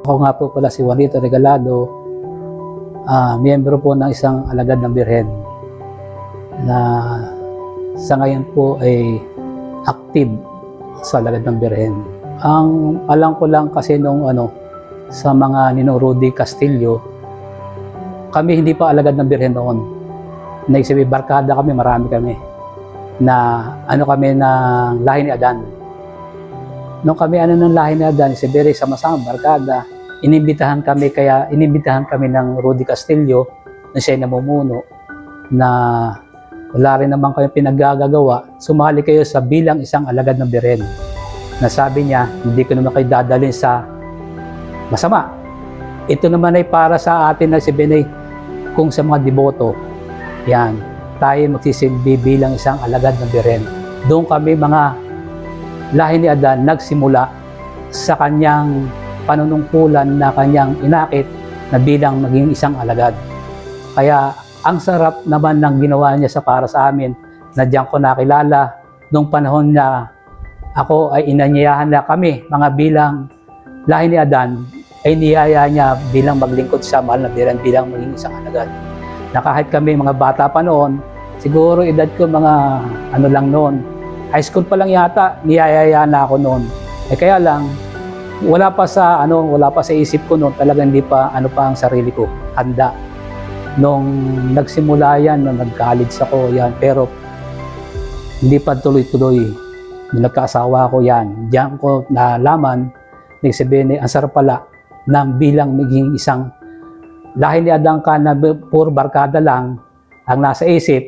Ako nga po pala si Juanito Regalado, miyembro po ng isang alagad ng Birhen na sa ngayon po ay active sa alagad ng Birhen. Ang alam ko lang kasi nung sa mga Ninong Rudy Castillo, kami hindi pa alagad ng Birhen noon. Naisibi, barkada kami, marami kami na kami ng lahi ni Adan. Nung kami ng lahi ni Adan, si Bere sama-sama barkada, inimbitahan kami ng Rudy Castillo na siya namumuno na wala rin naman kami pinaggagawa, sumali kayo sa bilang isang alagad ng Birhen. Na sabi niya, hindi ko naman kayo dadalhin sa masama. Ito naman ay para sa atin na si Benay, kung sa mga deboto, yan, tayo magsisilbi bilang isang alagad ng Birhen. Doon kami mga lahi ni Adan nagsimula sa kanyang panunungkulan na kanyang inakit na bilang maging isang alagad. Kaya ang sarap naman ng ginawa niya para sa amin na diyan ko nakilala nung panahon na ako ay inanyayahan na kami mga bilang lahi ni Adan ay niyaya niya bilang maglingkod sa mahal na Birhen bilang maging isang alagad. Na kahit kami mga bata pa noon, siguro edad ko mga lang noon, high school pa lang yata, niyayaya na ako noon. Kaya lang, wala pa sa isip ko noon, talagang hindi pa pa ang sarili ko handa. Nung nagsimula yan, nung nag-college ako yan, pero hindi pa tuloy-tuloy. Nung nagkaasawa ako yan, diyan ko nalaman, nagsabihin ang sarap pala ng bilang maging isang lahi ni Adan ka na puro barkada lang ang nasa isip,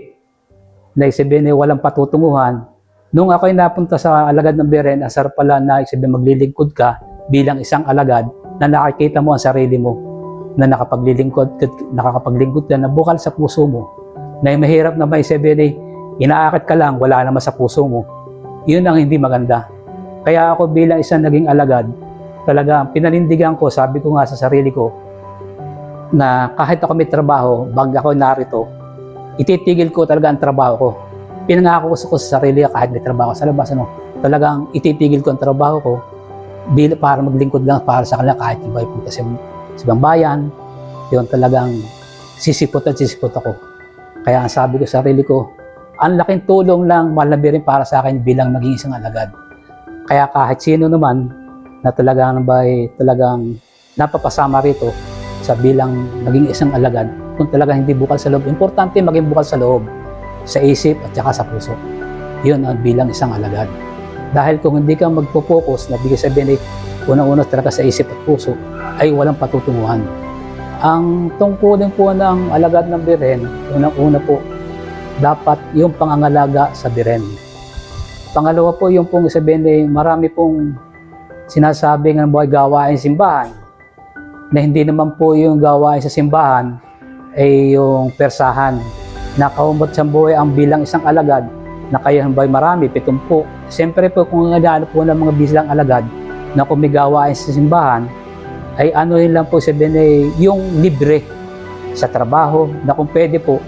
nagsabihin walang patutunguhan. Nung ako'y napunta sa alagad ng Birhen, ang sarap pala na maglilingkod ka bilang isang alagad na nakikita mo ang sarili mo, na nakakapaglingkod ka na bukal sa puso mo, na mahirap na may sabihin inaakit ka lang, wala naman sa puso mo. Yun ang hindi maganda. Kaya ako bilang isang naging alagad, talaga pinanindigan ko, sabi ko nga sa sarili ko, na kahit ako may trabaho, bag ako narito, ititigil ko talaga ang trabaho ko. Pinangako ko sa sarili kahit may trabaho sa labas, talagang ititigil ko ang trabaho ko para maglingkod lang para sa kanila kahit iba punta sa ibang bayan. Yun talagang sisipot ako. Kaya ang sabi ko sa sarili ko, ang laking tulong lang mahal na Birhen para sa akin bilang maging isang alagad. Kaya kahit sino naman na talagang napapasama rito sa bilang maging isang alagad, kung talagang hindi bukal sa loob, importante maging bukal sa loob, sa isip at saka sa puso. Yun ang bilang isang alagad. Dahil kung hindi ka magpo-focus, nabigay sabihin unang-una talaga sa isip at puso, ay walang patutunguhan. Ang tungkulin po ng alagad ng Birhen, unang-una po, dapat yung pangangalaga sa Birhen. Pangalawa po yung pong sabihin marami pong sinasabi ng buhay gawain simbahan, na hindi naman po yung gawain sa simbahan ay yung persahan. Nakaumot sa buhay ang bilang isang alagad na kayo hambay marami, 70. Siyempre po kung ano po ng mga bilang alagad na kung may gawain sa simbahan, ay lang po sabihin yung libre sa trabaho na kung pwede po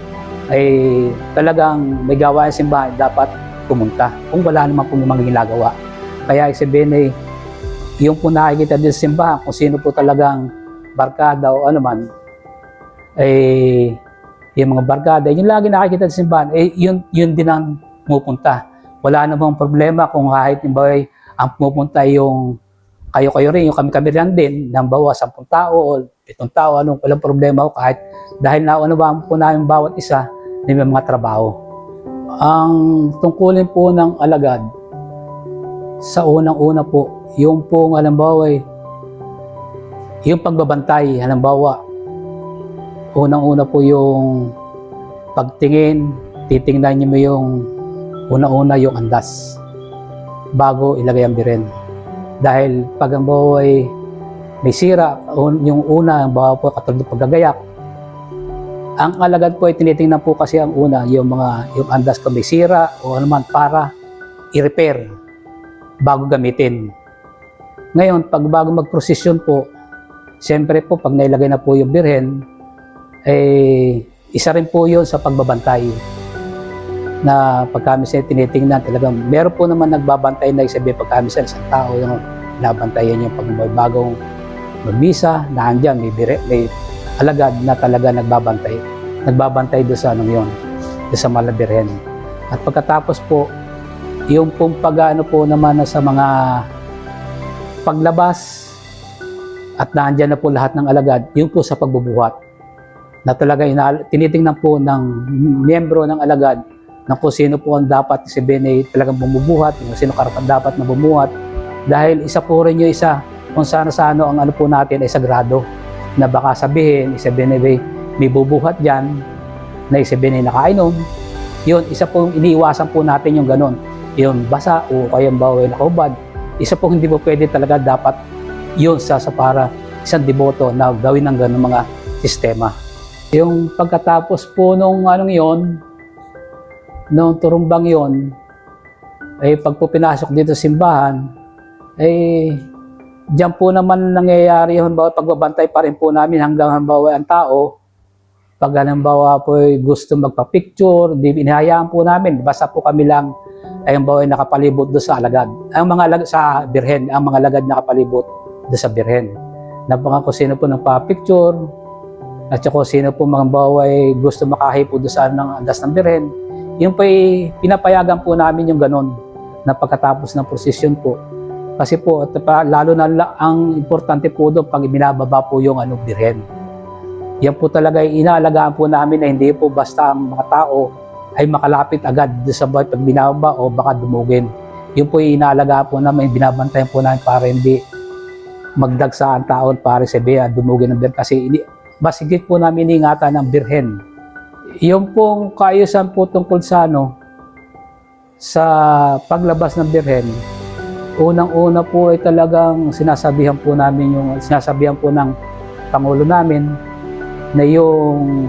ay talagang may gawain sa simbahan dapat pumunta kung wala naman po mga ginagawa. Kaya sabihin yung po nakikita din sa simbahan kung sino po talagang barkada o anuman, yung mga barkada, yung lagi nakikita sa simbahan, yun din ang pumupunta. Wala namang problema kung kahit ang pumupunta yung kayo rin, yung kami lang din, ng bawa 10 tao o 7 tao, walang problema ko kahit dahil naunawaan po namin bawat isa na may mga trabaho. Ang tungkulin po ng alagad, sa unang-una po, yung pong halimbawa yung pagbabantay, halimbawa, unang-una po yung pagtingin, titingnan niyo mo yung una-una yung andas bago ilagay ang Birhen. Dahil pag ang bawa ay may sira, yung una, ang bawa po katulad ng paggagayak, ang alagad po ay tinitingnan po kasi ang una, yung andas ko may sira o anuman para i-repair bago gamitin. Ngayon, pag bago mag-prosesyon po, siyempre po pag nailagay na po yung Birhen, isa rin po yun sa pagbabantay. Na pag kami siya tinitingnan, talagang meron po naman nagbabantay na isabi pag kami siya isang tao yung nabantayan yung pagbagong magmisa, naandyan, may alagad na talaga nagbabantay doon sa anong yun, doon sa Mahal na Birhen. At pagkatapos po, yung pong pag-ano po naman sa mga paglabas at naandyan na po lahat ng alagad, yung po sa pagbubuhat na talaga tinitingnan po ng miyembro ng alagad na kung sino po ang dapat si Bene talagang bumubuhat, kung sino karapat dapat na bumuhat, dahil isa po rin yung isa kung sana sa ano ang ano po natin ay sagrado, na baka sabihin isa Bene may bubuhat dyan na isa Bene nakainom, yun isa po iniiwasan po natin yung ganon, yung basa o kaya bawal nakaubad, isa po hindi po pwede talaga dapat yun sa para isang deboto na gawin ng ganon mga sistema. Yung pagkatapos po nung anong yon, nung turumbang yon, ay pag po pinasok dito sa simbahan, ay diyan po naman nangyayari yung pagbabantay pa rin po namin hanggang halimbawa ang tao, pag halimbawa po ay gusto magpa-picture, di inihayaan po namin, basta po kami lang ay halimbawa ay nakapalibot doon sa alagad. Ang mga alagad sa Birhen, ang mga alagad nakapalibot doon sa Birhen. Napaka kung sino po nagpa-picture, at saka sino po mga baway gusto makahipo doon sa andas ng Birhen, yung pa pinapayagan po namin yung ganon na pagkatapos ng prosesyon po. Kasi po, lalo na ang importante po doon pag binababa po yung Birhen. Yan po talaga inaalagaan po namin na hindi po basta ang mga tao ay makalapit agad doon sa pag binababa o baka dumugin. Yun po inaalagaan po namin, binabantayan po namin para hindi magdagsa ang tao para sabihin dumugin ng Birhen. Kasi masigit po namin ingatan ng Birhen. Yung pong kaayusan po tungkol sa sa paglabas ng Birhen, unang-una po ay talagang sinasabihan po ng Pangulo namin na yung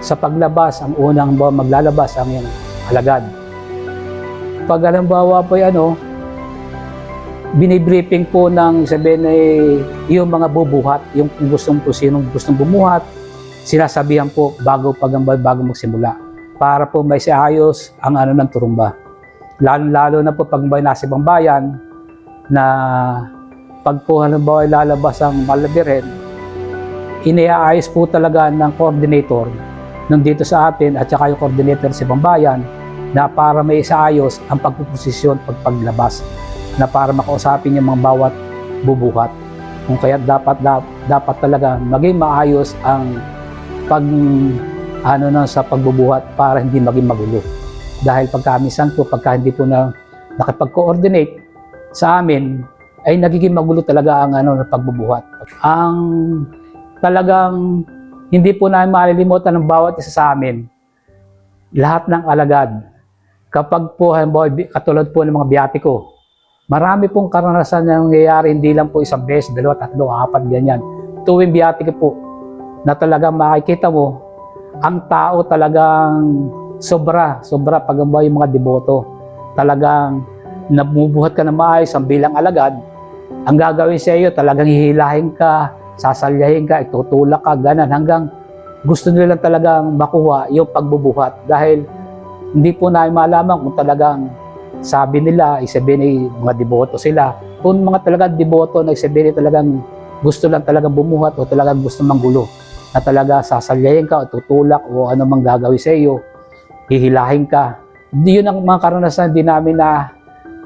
sa paglabas, ang unang maglalabas ang yung alagad. Pag halimbawa po ay binibriefing po ng sabihin ay yung mga bubuhat, yung sinong gustong bumuhat, sinasabihan po bago magsimula para po may siayos ang ng turumba. Lalo na po pag may nasa ibang bayan na pag po halimbawa lalabas ang Mahal na Birhen, iniaayos po talaga ng coordinator nung dito sa atin at saka yung coordinator sa ibang bayan na para may isaayos ang pagpuposisyon paglabas, na para makausapin yung mga bawat bubuhat. Kung kaya dapat talaga maging maayos ang sa pagbubuhat para hindi maging magulo. Dahil pagkamisan po, pagka hindi po na nakipag-coordinate sa amin, ay nagiging magulo talaga ang pagbubuhat. Ang talagang hindi po namin malilimutan ng bawat isa sa amin, lahat ng alagad, kapag po katulad po ng mga biyatiko, marami pong karanasan na nangyayari, hindi lang po isang beses, 2, 3, 4, ganyan. Tuwing biyatiko po, na talagang makikita mo, ang tao talagang sobra pag yung mga deboto. Talagang nabubuhat ka na maayos ang bilang alagad, ang gagawin sa iyo, talagang hihilahin ka, sasalyahin ka, itutulak ka, ganan, hanggang gusto nila talagang makuha yung pagbubuhat. Dahil hindi po namin malaman kung talagang sabi nila, isabihin ay mga deboto sila. Kung mga talagang deboto na isabihin ay talagang gusto lang talagang bumuhat o talagang gusto manggulo, na talaga sasalyahin ka o tutulak o ano mang gagawin sa iyo, hihilahin ka. Yun ang mga karanasan din namin na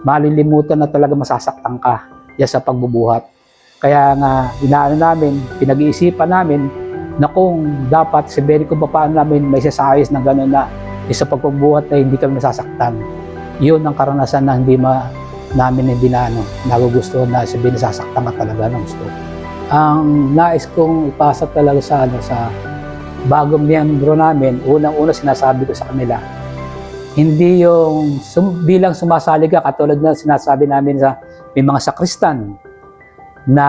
malilimutan na talaga masasaktan ka yan sa pagbubuhat. Kaya nga, namin, pinag-iisipan namin na kung dapat sabihin kung paano namin may sasayos na gano'n na sa pagbubuhat na hindi kami nasasaktan. Yun ang karanasan na namin hindi na nagugustuhan na sabihin nasasaktan ka talaga ng gusto. Ang nais kong ipasa talaga sa bagong miyembro namin, unang-una sinasabi ko sa kanila, hindi yung bilang sumasali ka katulad na sinasabi namin sa may mga sakristan na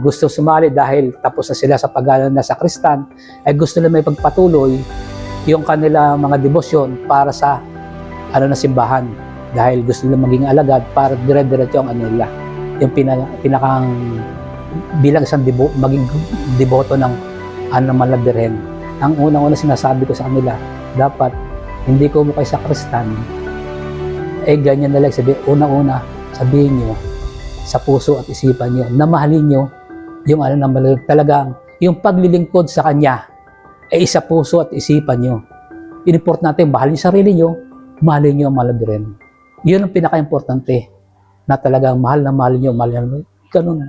gusto sumali dahil tapos na sila sa pag-aaral na sakristan, ay gusto nila may pagpatuloy yung kanila mga debosyon para sa na simbahan, dahil gusto nila maging alagad para dire-diretso ang nila yung pinakang bilang isang maging deboto ng Mahal na Birhen. Ang unang-una sinasabi ko sa kanila, dapat hindi ko mo kay sakristan, ganyan na lang sabihin. Una-una sabihin nyo sa puso at isipan nyo na mahalin nyo yung ano naman talagang yung paglilingkod sa Kanya ay isa puso at isipan nyo. Iniport natin, mahalin yung sarili nyo, mahalin nyo ang malabirin. Yun ang pinaka-importante, na talagang mahal na mahal nyo, ganun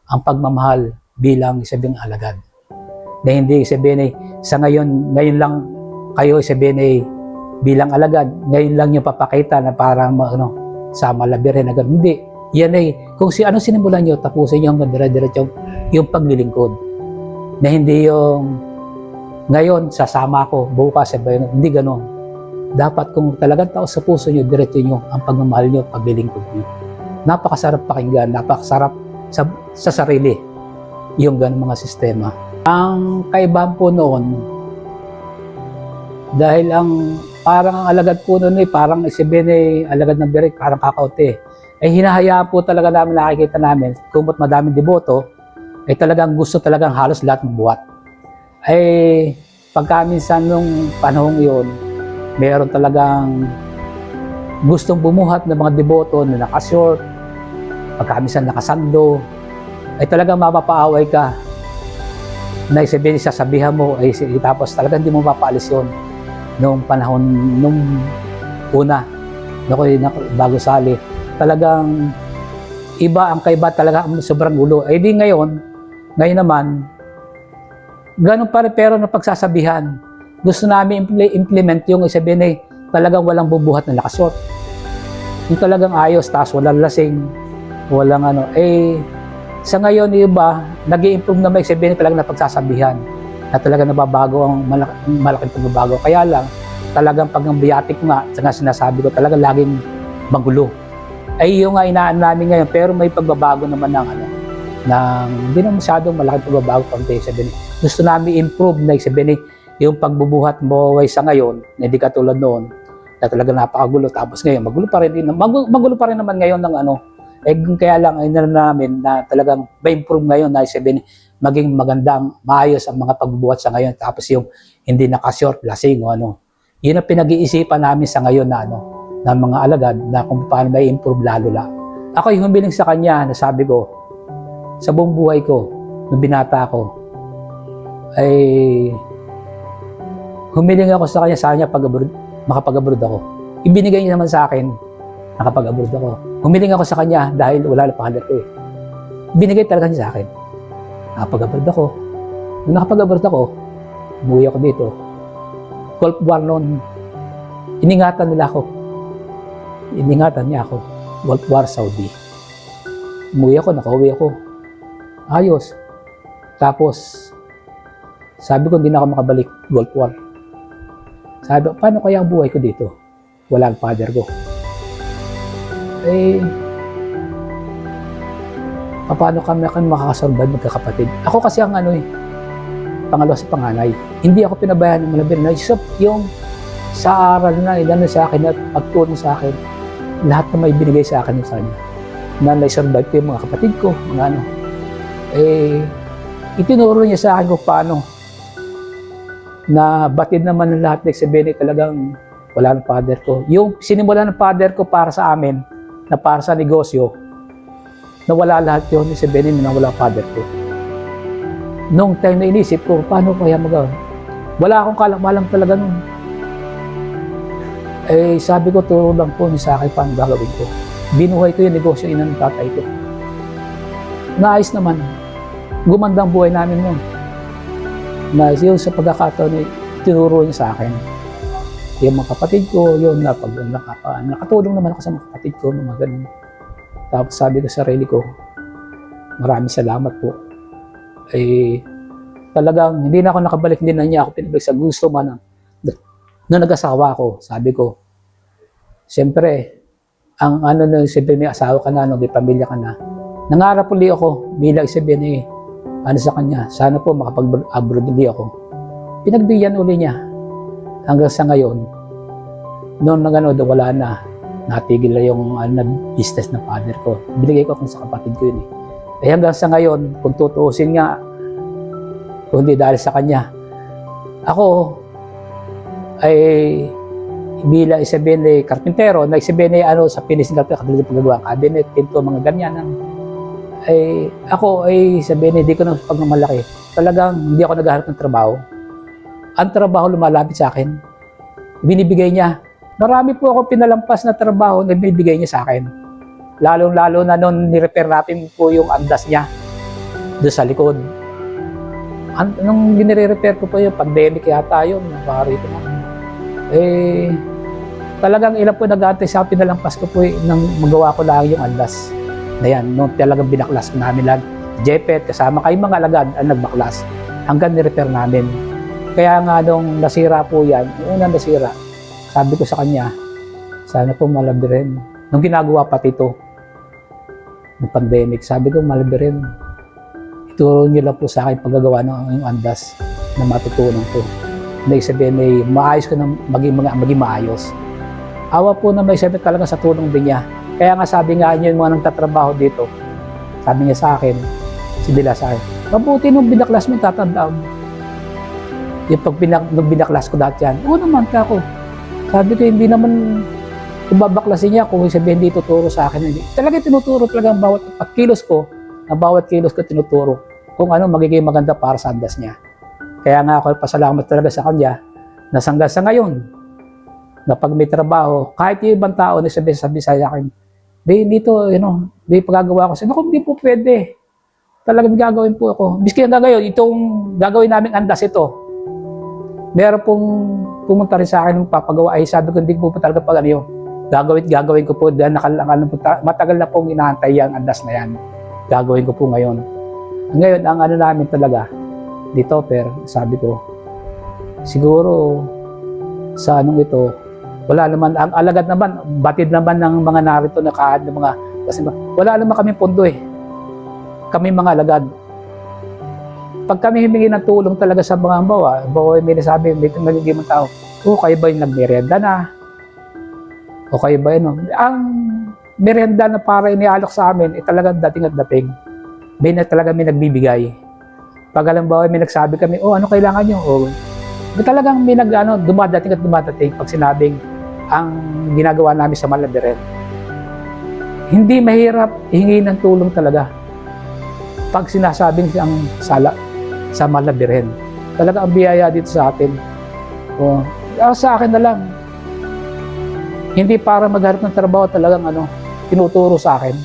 ang pagmamahal bilang isabing alagad. Na hindi sabihin ay sa ngayon lang kayo sabihin ay bilang alagad, ngayon lang nyo papakita na parang sa malabirin na ganun. Hindi. Yan ay, kung ano sinimulan nyo, tapusin nyo hanggang dire-diretso yung paglilingkod. Na hindi yung ngayon sasama ako, bukas sabihin, hindi ganun. Dapat kung talagang tao sa puso nyo, diretso nyo ang pagmamahal nyo, paglilingkod nyo. Napakasarap pakinggan, napakasarap sa sarili yung ganun mga sistema. Ang kaibahan po noon, dahil parang ang alagad po noon parang sabihin alagad ng birik, parang kakaunti. Hinahayaan po talaga namin, nakikita namin, kumot madaming deboto, talagang gusto talagang halos lahat ng buhat. Pagka minsan nung panahong yun, meron talagang gustong bumuhat ng mga deboto na nakashort, pagka minsan nakasando, talagang mapapaaway ka. Na sabihin, sasabihan mo, tapos talagang hindi mo mapaalis yun. Nung panahon, nung una, bago sali, talagang iba ang kaiba, talaga sobrang gulo. Di ngayon naman, ganun pa rin, pero na pagsasabihan, gusto namin implement yung sabihin talagang walang bubuhat na nakashort. Yung talagang ayos, taas walang lasing, walang sa ngayon, iba, nag-i-improve na may sabihin talagang napagsasabihan na talagang nababago ang malaking pagbabago. Kaya lang, talagang pag ang biyatik nga, sinasabi ko, talagang laging magulo. Yung nga inaan namin ngayon, pero may pagbabago naman hindi na masyadong malaking pagbabago pang sabihin. Gusto namin improve na sabihin, yung pagbubuhat mo sa ngayon, na hindi katulad noon, na talagang napakagulo. Tapos ngayon, magulo pa rin naman ngayon ng kaya lang namin na talagang ma-improve ngayon na sabihin maging magandang, maayos ang mga pagbubuhat sa ngayon. Tapos yung hindi nakashort, lasing o Yun ang pinag-iisipan namin sa ngayon na mga alagad na kung paano may improve lalo lang. Ako yung humiling sa Kanya na sabi ko, sa buong buhay ko, nung binata ko, humiling ako sa Kanya makapag-abroad ako. Ibinigay niya naman sa akin, nakapag-abroad ako. Humiling ako sa Kanya dahil wala na pangalan ko Binigay talaga niya sa akin. Nakapag-abroad ako. Nung nakapag-abroad ako, umuwi ako dito. Gulf War noon, iningatan niya ako. Gulf War, Saudi. Umuwi ako, nakauwi ako. Ayos. Tapos, sabi ko, hindi na ako makabalik Gulf War. Sabi ko, paano kaya ang buhay ko dito? Wala ang father ko. Paano kami makakasurvive magkakapatid? Ako kasi ang pangalawa sa panganay. Hindi ako pinabayaan ng malabir na yung sa aral na sa akin at pagtulong sa akin, lahat na may binigay sa akin sa kanya. Na nai-survive ko yung mga kapatid ko, mga itinuro niya sa akin kung paano na batid naman ng lahat na sabihin talagang wala ng father ko. Yung sinimula ng father ko para sa amin, na para sa negosyo, na wala lahat yun, sabihin na wala father ko. Nung time na inisip ko, paano kaya magawa? Wala akong kalamalang talaga nun. Sabi ko, turo lang po sa akin paano gagawin ko. Binuhay ko yung negosyo ng tatay ko. Naayos naman. Gumanda ang buhay namin nun. Na yung sa pagkakataon, tinuro niya sa akin. Yung mga kapatid ko, yun na pag nakatulong naman ako sa mga kapatid ko, mga ganun. Tapos sabi ko sa sarili ko, maraming salamat po. Talagang hindi na ako nakabalik, hindi na niya ako pinabalik sa gusto man na nag-asawa ako. Sabi ko, siyempre, siyempre may asawa ka na, may pamilya ka na. Nangarap uli ako bilang sabihin sa kanya, sana po makapag-abroad uli ako. Pinagbigyan uli niya. Hanggang sa ngayon, noon wala na, natigil na yung business ng father ko. Binigay ko sa kapatid ko yun hanggang sa ngayon, kung tutuusin nga, kung hindi dahil sa kanya, ako ay bilang sabihin karpintero, na sabihin sa finishing carpenter, katulad ng paggagawa, cabinet, pinto, mga ganyan. ay ako ay sabihin hindi ko na pagmamalaki. Talagang hindi ako naghahanap ng trabaho. Ang trabaho lumalapit sa akin. Binibigay niya. Marami po ako pinalampas na trabaho na binibigay niya sa akin. Lalo-lalo na noon ni-repair natin po yung andas niya doon sa likod. Nung ginire-repair ko po yung pandemic yata yun, nakarito na. Talagang ilan po nag-aantay sa akin, pinalampas ko po nang magawa ko lang yung andas. Na yan, nung talagang binaklas namin lang. Jepet, kasama kayong mga alagad ang nagbaklas hanggang ni-repair namin. Kaya nga nung nasira po yan, yung unang nasira, sabi ko sa kanya, sana po malabirin. Nung ginagawa pati ito, ng pandemic, sabi ko malabirin. Ituro niyo lang po sa akin paggagawa ng yung andas na matutunan ko. Na isabihin ay maayos ko na maging maayos. Awa po na may sabi talaga sa tulong din niya. Kaya nga sabi nga niyo yung mga nagtatrabaho dito, sabi niya sa akin, si Dila sa akin, mabuti nung binaklas mo, tatandaan mo. Yung nung binaklas ko dati yan, oo naman ka ako. Sabi ko, hindi naman babaklasin niya kung sabihin hindi tuturo sa akin. Hindi. Talaga tinuturo talaga ang bawat kilos ko tinuturo kung ano magiging maganda para sa andas niya. Kaya nga ako pasalamat talaga sa kanya na hanggang sa ngayon, na pag may trabaho, kahit yung ibang tao na sabi sa akin, dito, may pagagawa ko. Sabi ko, hindi po pwede. Talagang gagawin po ako. Biski hanggang ngayon, itong gagawin naming andas ito, meron pong pumunta rin sa akin ng papagawa. Ay sabi ko, hindi po talaga pag ano yun. Gagawin ko po dahil matagal na pong inaantay yung andas na yan. Gagawin ko po ngayon. Ngayon, ang ano namin talaga, dito, sabi ko, siguro, sa anong ito, wala naman, ang alagad naman, batid naman ng mga narito na kaad ng mga, kasi wala naman kami pondo kami mga alagad. Pag kami humingi ng tulong talaga sa mga bawa may nasabi, may nagiging tao, kayo ba yung nagmerienda na? O kayo ba yun? Ang merienda na para inialok sa amin, talagang dating at dating. Talaga may nagbibigay. Pag alam ba, may nagsabi kami, ano kailangan nyo? Talagang may dumadating at dumadating pag sinabing ang ginagawa namin sa Malabiren. Hindi mahirap hingi ng tulong talaga. Pag sinasabing ang sala sa Malabiren. Talaga ang biyaya dito sa atin. Sa akin na lang. Hindi para maghanap ng trabaho, talagang tinuturo sa akin.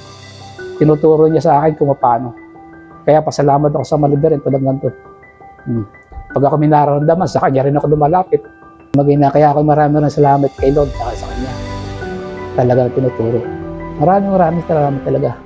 Tinuturo niya sa akin kung paano. Kaya pasalamat ako sa Malabiren talagang to. Pag ako may nararamdaman, sa kanya rin ako lumalapit. Kaya ako maraming salamat kay Lord at sa kanya. Talagang tinuturo. Maraming salamat talaga.